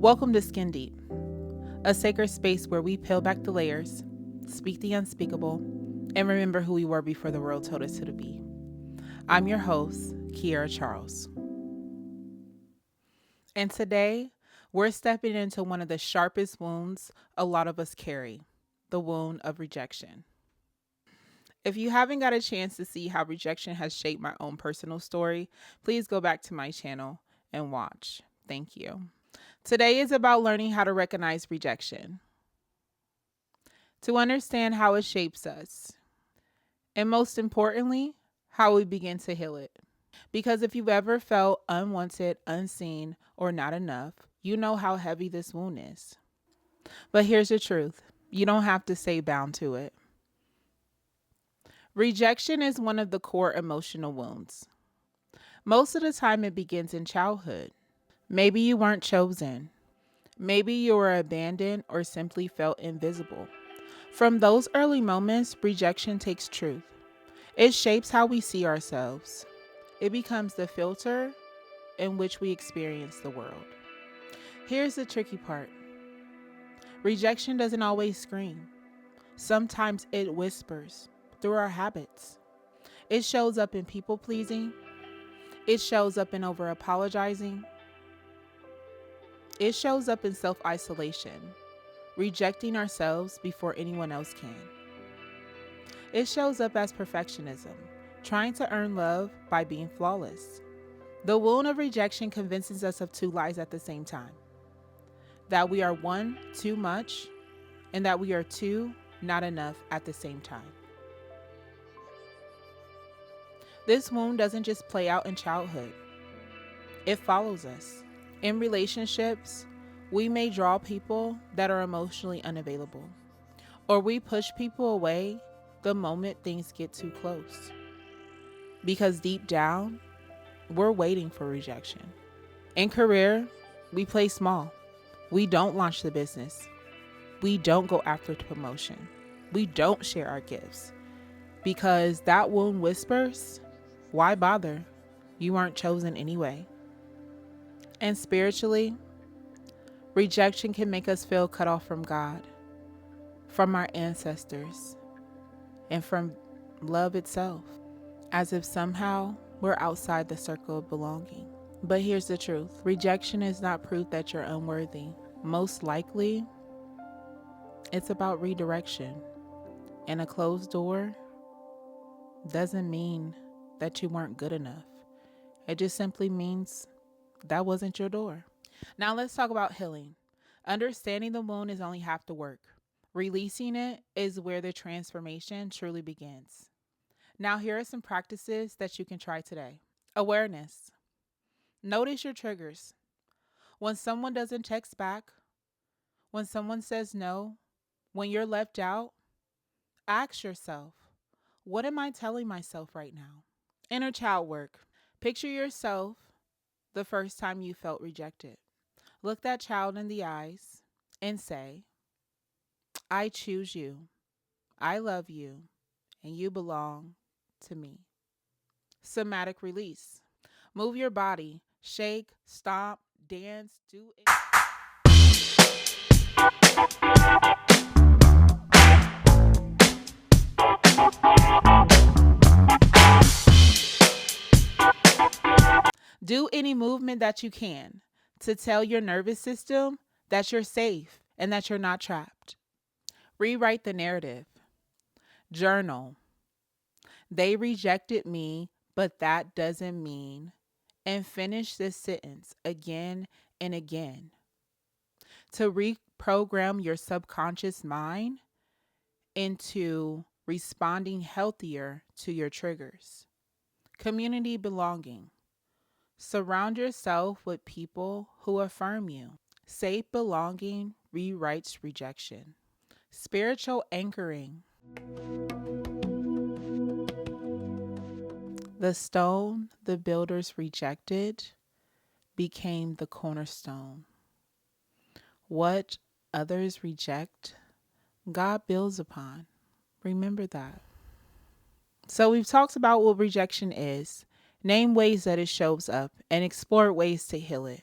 Welcome to Skin Deep, a sacred space where we peel back the layers, speak the unspeakable, and remember who we were before the world told us who to be. I'm your host, Kiara Charles. And today, we're stepping into one of the sharpest wounds a lot of us carry, the wound of rejection. If you haven't got a chance to see how rejection has shaped my own personal story, please go back to my channel and watch. Thank you. Today is about learning how to recognize rejection, to understand how it shapes us, and most importantly, how we begin to heal it. Because if you've ever felt unwanted, unseen, or not enough, you know how heavy this wound is. But here's the truth. You don't have to stay bound to it. Rejection is one of the core emotional wounds. Most of the time it begins in childhood. Maybe you weren't chosen. Maybe you were abandoned or simply felt invisible. From those early moments, rejection takes truth. It shapes how we see ourselves. It becomes the filter in which we experience the world. Here's the tricky part. Rejection doesn't always scream. Sometimes it whispers through our habits. It shows up in people pleasing. It shows up in over apologizing. It shows up in self-isolation, rejecting ourselves before anyone else can. It shows up as perfectionism, trying to earn love by being flawless. The wound of rejection convinces us of two lies at the same time. That we are one, too much, and that we are two, not enough at the same time. This wound doesn't just play out in childhood. It follows us. In relationships, we may draw people that are emotionally unavailable, or we push people away the moment things get too close. Because deep down, we're waiting for rejection. In career, we play small. We don't launch the business. We don't go after the promotion. We don't share our gifts. Because that wound whispers, why bother? You weren't chosen anyway. And spiritually, rejection can make us feel cut off from God, from our ancestors, and from love itself, as if somehow we're outside the circle of belonging. But here's the truth. Rejection is not proof that you're unworthy. Most likely, it's about redirection. And a closed door doesn't mean that you weren't good enough. It just simply means that wasn't your door. Now let's talk about healing. Understanding the wound is only half the work. Releasing it is where the transformation truly begins. Now here are some practices that you can try today. Awareness. Notice your triggers. When someone doesn't text back, when someone says no, when you're left out, ask yourself, what am I telling myself right now? Inner child work. Picture yourself the first time you felt rejected. Look that child in the eyes and say, I choose you, I love you, and you belong to me. Somatic release. Move your body, shake, stomp, dance, do it. Do any movement that you can to tell your nervous system that you're safe and that you're not trapped. Rewrite the narrative. Journal. They rejected me, but that doesn't mean. And finish this sentence again and again. To reprogram your subconscious mind into responding healthier to your triggers. Community belonging. Surround yourself with people who affirm you. Safe belonging rewrites rejection. Spiritual anchoring. The stone the builders rejected became the cornerstone. What others reject, God builds upon. Remember that. So we've talked about what rejection is, name ways that it shows up, and explore ways to heal it.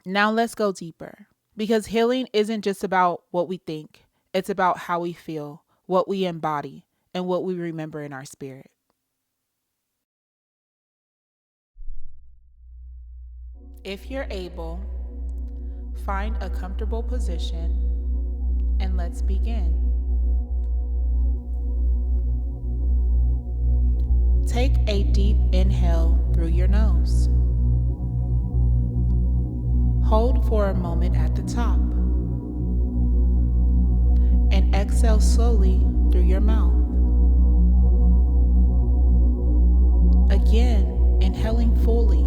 Now let's go deeper. Because healing isn't just about what we think, it's about how we feel, what we embody, and what we remember in our spirit. If you're able, find a comfortable position and let's begin. Take a deep inhale through your nose. Hold for a moment at the top. And exhale slowly through your mouth. Again, inhaling fully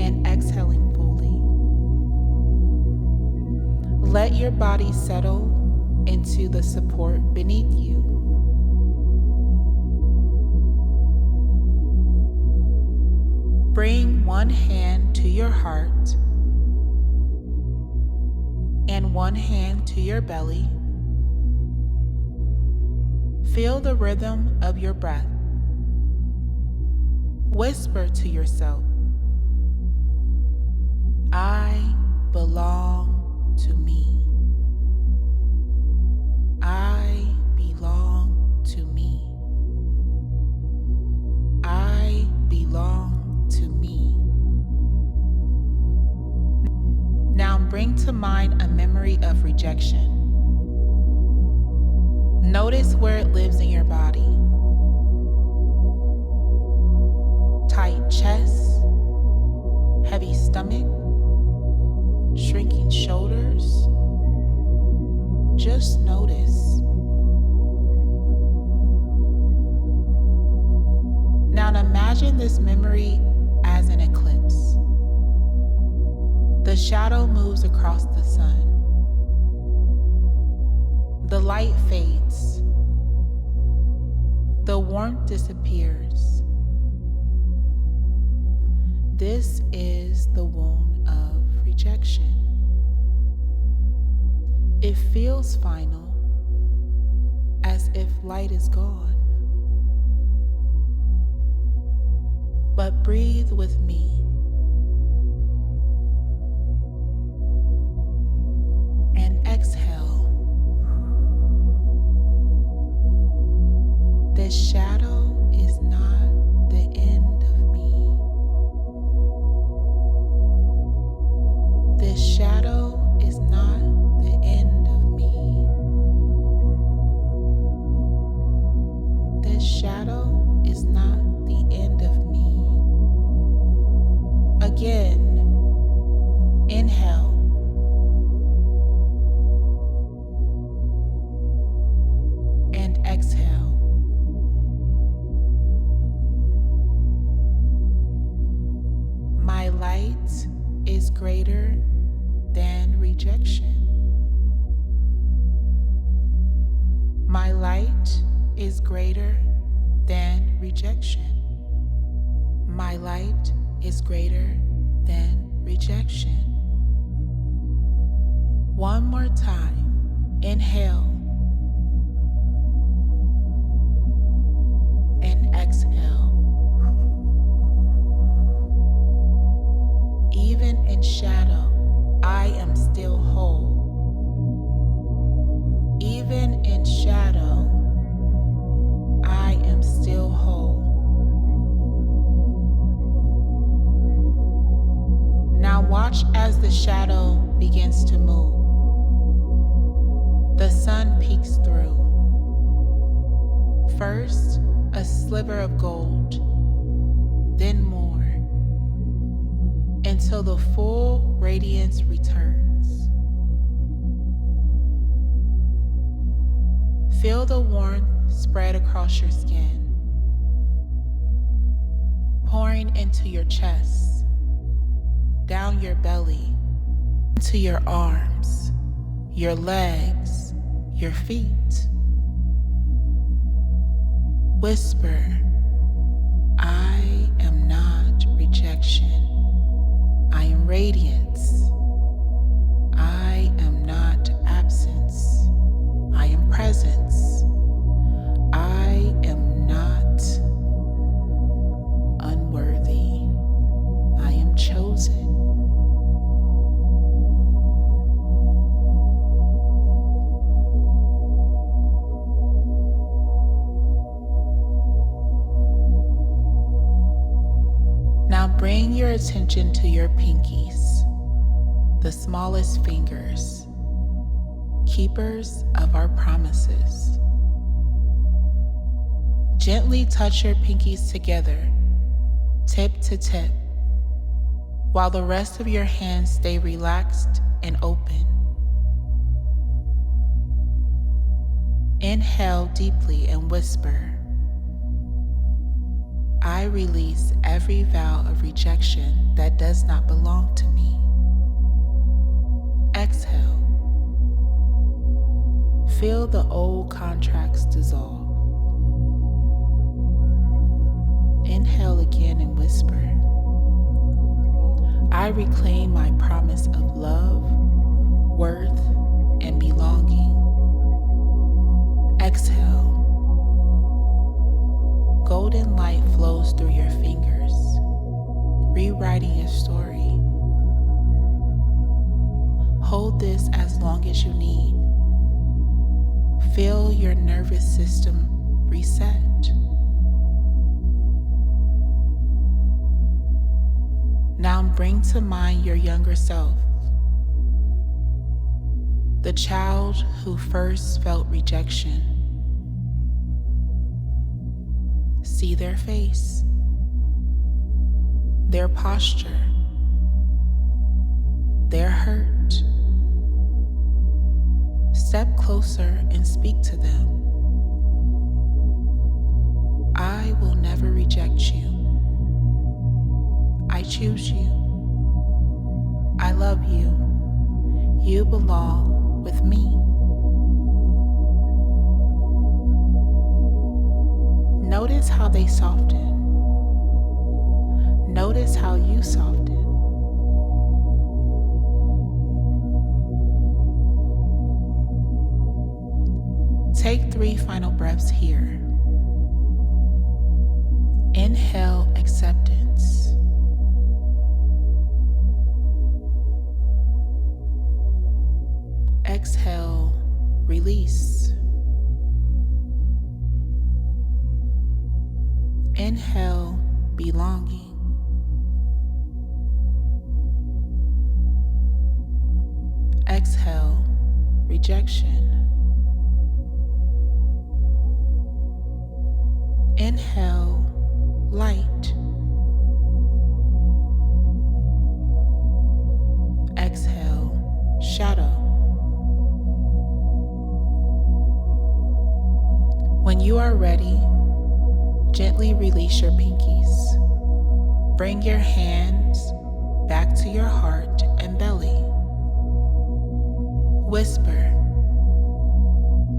and exhaling fully. Let your body settle into the support beneath you. Bring one hand to your heart and one hand to your belly. Feel the rhythm of your breath. Whisper to yourself, I belong to me. I belong to me. I belong to me. Now bring to mind a memory of rejection. Notice where it lives in your body. Tight chest, heavy stomach, shrinking shoulders. Just notice. Now imagine this memory as an eclipse. The shadow moves across the sun. The light fades. The warmth disappears. This is the wound of rejection. It feels final, as if light is gone. But breathe with me. And exhale. This shadow is not the end of me. This shadow is not the end of me. This shadow is not the end of me. Again, inhale. And exhale. My light is greater than rejection. My light is greater than rejection. My light is greater than rejection. One more time. Inhale. And exhale. Even in shadow, I am still whole. Even in shadow, I am still whole. Now watch as the shadow begins to move. The sun peeks through. First, a sliver of gold, then more, until the full radiance returns. Feel the warmth spread across your skin, pouring into your chest, down your belly, into your arms, your legs, your feet. Whisper, I am not rejection. I am radiance. I am not absence. I am presence. I am not unworthy. I am chosen. Bring your attention to your pinkies, the smallest fingers, keepers of our promises. Gently touch your pinkies together, tip to tip, while the rest of your hands stay relaxed and open. Inhale deeply and whisper, I release every vow of rejection that does not belong to me. Exhale. Feel the old contracts dissolve. Inhale again and whisper, I reclaim my promise of love, worth, and belonging. Exhale. Golden light flows through your fingers, rewriting your story. Hold this as long as you need. Feel your nervous system reset. Now bring to mind your younger self, the child who first felt rejection. See their face, their posture, their hurt. Step closer and speak to them. I will never reject you. I choose you. I love you. You belong with me. Notice how they soften. Notice how you soften. Take 3 final breaths here. Inhale acceptance. Exhale release. Inhale belonging. Exhale rejection. Inhale light. Exhale shadow. When you are ready, gently release your pinkies. Bring your hands back to your heart and belly. Whisper,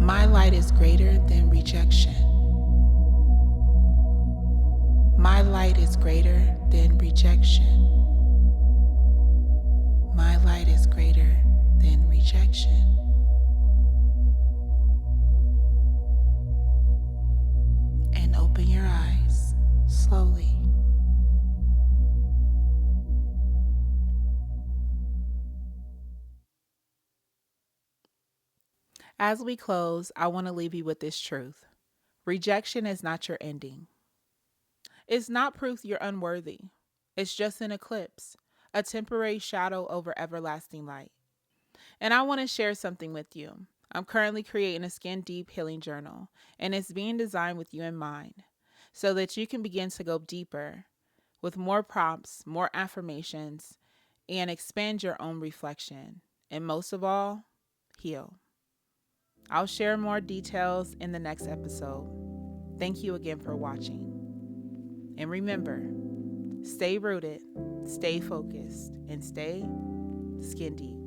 my light is greater than rejection. My light is greater than rejection. My light is greater than rejection. And open your eyes slowly. As we close, I want to leave you with this truth. Rejection is not your ending. It's not proof you're unworthy. It's just an eclipse, a temporary shadow over everlasting light. And I want to share something with you. I'm currently creating a skin deep healing journal, and it's being designed with you in mind so that you can begin to go deeper with more prompts, more affirmations, and expand your own reflection. And most of all, heal. I'll share more details in the next episode. Thank you again for watching. And remember, stay rooted, stay focused, and stay skin deep.